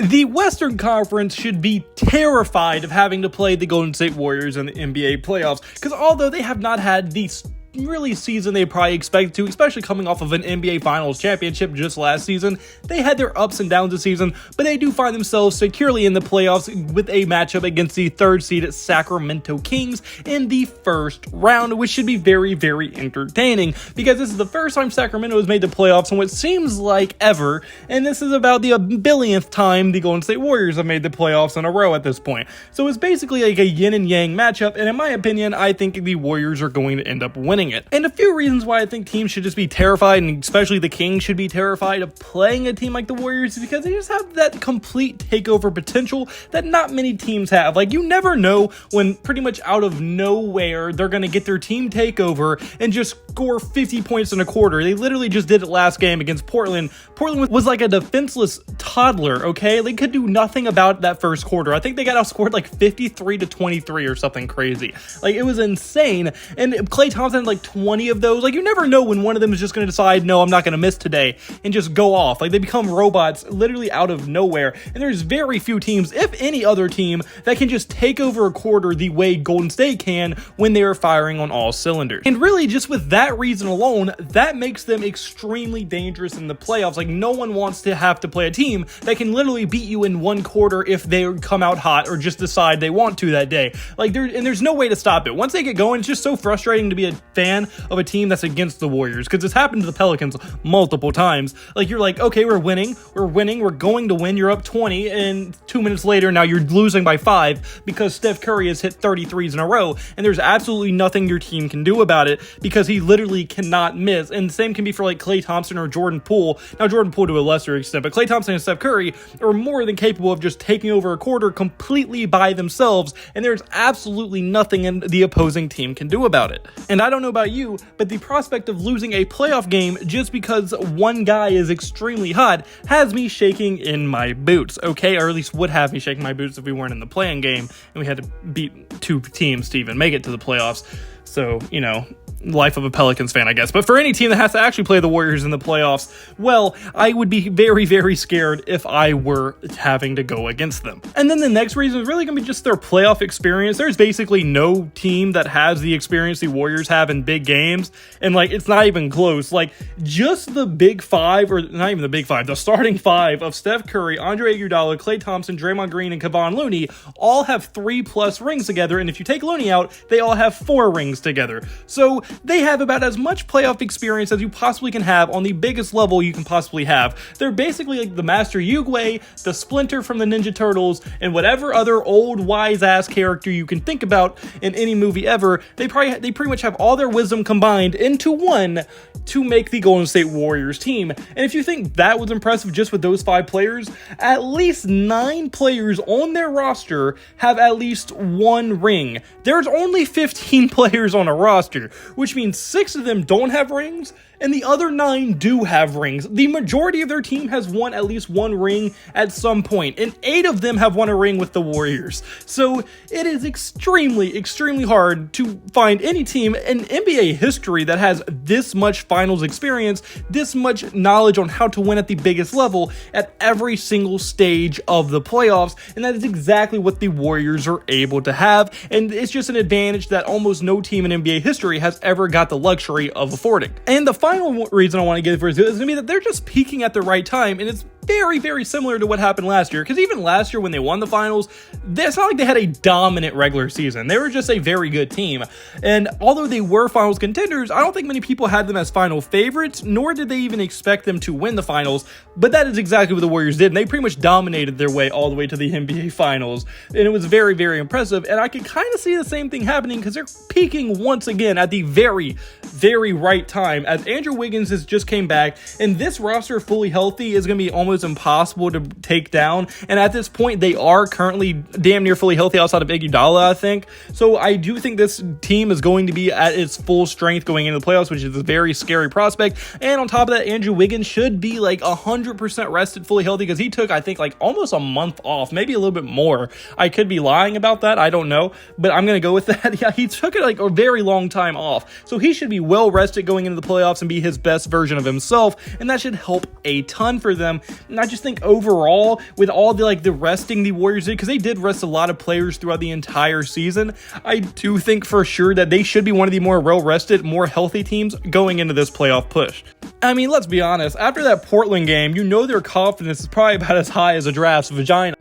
The Western Conference should be terrified of having to play the Golden State Warriors in the NBA playoffs, because although they have not had the really season they probably expected to, especially coming off of an NBA Finals championship just last season, they had their ups and downs this season, but they do find themselves securely in the playoffs with a matchup against the third seed Sacramento Kings in the first round, which should be very, very entertaining, because this is the first time Sacramento has made the playoffs in what seems like ever, and this is about the billionth time the Golden State Warriors have made the playoffs in a row at this point. So it's basically like a yin and yang matchup, and in my opinion, I think the Warriors are going to end up winning it. And a few reasons why I think teams should just be terrified, and especially the Kings should be terrified of playing a team like the Warriors, is because they just have that complete takeover potential that not many teams have. Like, you never know when pretty much out of nowhere they're going to get their team takeover and just score 50 points in a quarter. They literally just did it last game against Portland. Portland was like a defenseless toddler, okay? They could do nothing about that first quarter. I think they got outscored like 53-23 or something crazy. Like, it was insane. And Klay Thompson had like 20 of those. Like, you never know when one of them is just going to decide, no, I'm not going to miss today, and just go off. Like, they become robots literally out of nowhere. And there's very few teams, if any other team, that can just take over a quarter the way Golden State can when they are firing on all cylinders. And really, just with that reason alone, that makes them extremely dangerous in the playoffs. Like, no one wants to have to play a team that can literally beat you in one quarter if they come out hot or just decide they want to that day. Like, there's no way to stop it. Once they get going, it's just so frustrating to be a fan of a team that's against the Warriors, because it's happened to the Pelicans multiple times. Like, you're like, okay, we're winning, we're going to win, you're up 20, and 2 minutes later, now you're losing by 5 because Steph Curry has hit 33s in a row, and there's absolutely nothing your team can do about it because he literally cannot miss. And the same can be for like Klay Thompson or Jordan Poole. Now, Jordan Poole to a lesser extent, but Klay Thompson and Steph Curry are more than capable of just taking over a quarter completely by themselves, and there's absolutely nothing the opposing team can do about it. And I don't know about you, but the prospect of losing a playoff game just because one guy is extremely hot has me shaking in my boots, okay? Or at least would have me shaking my boots if we weren't in the play-in game and we had to beat two teams to even make it to the playoffs. So, you know, life of a Pelicans fan, I guess. But for any team that has to actually play the Warriors in the playoffs, well, I would be very, very scared if I were having to go against them. And then the next reason is really going to be just their playoff experience. There's basically no team that has the experience the Warriors have in big games, and like, it's not even close. Like, just the big five, or not even the big five, the starting five of Steph Curry, Andre Iguodala, Klay Thompson, Draymond Green, and Kevon Looney all have 3+ rings together, and if you take Looney out, they all have 4 rings together. So they have about as much playoff experience as you possibly can have on the biggest level you can possibly have. They're basically like the Master Oogway, the Splinter from the Ninja Turtles, and whatever other old wise-ass character you can think about in any movie ever. They pretty much have all their wisdom combined into one to make the Golden State Warriors team. And if you think that was impressive just with those 5 players, at least 9 players on their roster have at least 1 ring. There's only 15 players on a roster, which means 6 of them don't have rings, and the other 9 do have rings. The majority of their team has won at least 1 ring at some point, and 8 of them have won a ring with the Warriors. So it is extremely, extremely hard to find any team in NBA history that has this much finals experience, this much knowledge on how to win at the biggest level at every single stage of the playoffs, and that is exactly what the Warriors are able to have, and it's just an advantage that almost no team in NBA history has ever got the luxury of affording. And the final reason I want to give for is going to be that they're just peaking at the right time, and it's very, very similar to what happened last year, because even last year when they won the finals, it's not like they had a dominant regular season. They were just a very good team, and although they were finals contenders, I don't think many people had them as final favorites, nor did they even expect them to win the finals, but that is exactly what the Warriors did, and they pretty much dominated their way all the way to the NBA Finals, and it was very, very impressive, and I can kind of see the same thing happening because they're peaking once again at the very, very right time, as Andrew Wiggins has just came back, and this roster fully healthy is going to be almost impossible to take down, and at this point they are currently damn near fully healthy outside of Iguodala, I think. So I do think this team is going to be at its full strength going into the playoffs, which is a very scary prospect. And on top of that, Andrew Wiggins should be like 100% rested, fully healthy, because he took, I think, like almost a month off, maybe a little bit more. I could be lying about that, I don't know, but I'm gonna go with that. Yeah, he took it like a very long time off, so he should be well rested going into the playoffs and be his best version of himself, and that should help a ton for them. And I just think overall, with all the resting the Warriors did, because they did rest a lot of players throughout the entire season, I do think for sure that they should be one of the more well-rested, more healthy teams going into this playoff push. I mean, let's be honest, after that Portland game, you know their confidence is probably about as high as a giraffe's vagina.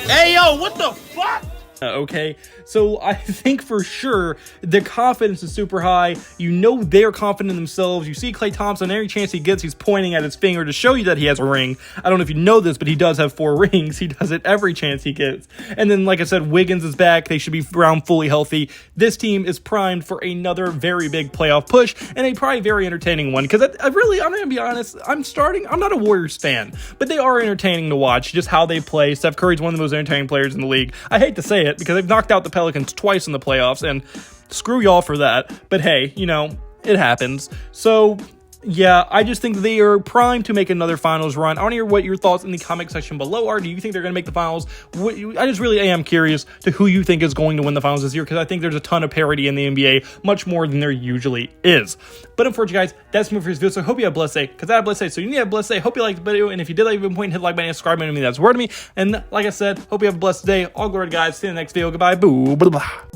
Hey, yo, what the fuck? Okay, so I think for sure the confidence is super high. You know they're confident in themselves. You see Klay Thompson, every chance he gets, he's pointing at his finger to show you that he has a ring. I don't know if you know this, but he does have 4 rings. He does it every chance he gets. And then, like I said, Wiggins is back. They should be around fully healthy. This team is primed for another very big playoff push, and a probably very entertaining one. Because I'm going to be honest, I'm not a Warriors fan, but they are entertaining to watch, just how they play. Steph Curry's one of the most entertaining players in the league. I hate to say it, because they've knocked out the Pelicans twice in the playoffs, and screw y'all for that. But hey, it happens. So yeah, I just think they are primed to make another finals run. I want to hear what your thoughts in the comment section below are. Do you think they're going to make the finals? I just really am curious to who you think is going to win the finals this year, because I think there's a ton of parity in the NBA, much more than there usually is. But unfortunately, guys, that's me for this video. So I hope you have a blessed day, because I have a blessed day. So you need to have a blessed day. Hope you liked the video, and if you did like the video, hit the like button and subscribe to me. That's word to me. And like I said, hope you have a blessed day. All glory to God. See you in the next video. Goodbye. Boo. Blah, blah.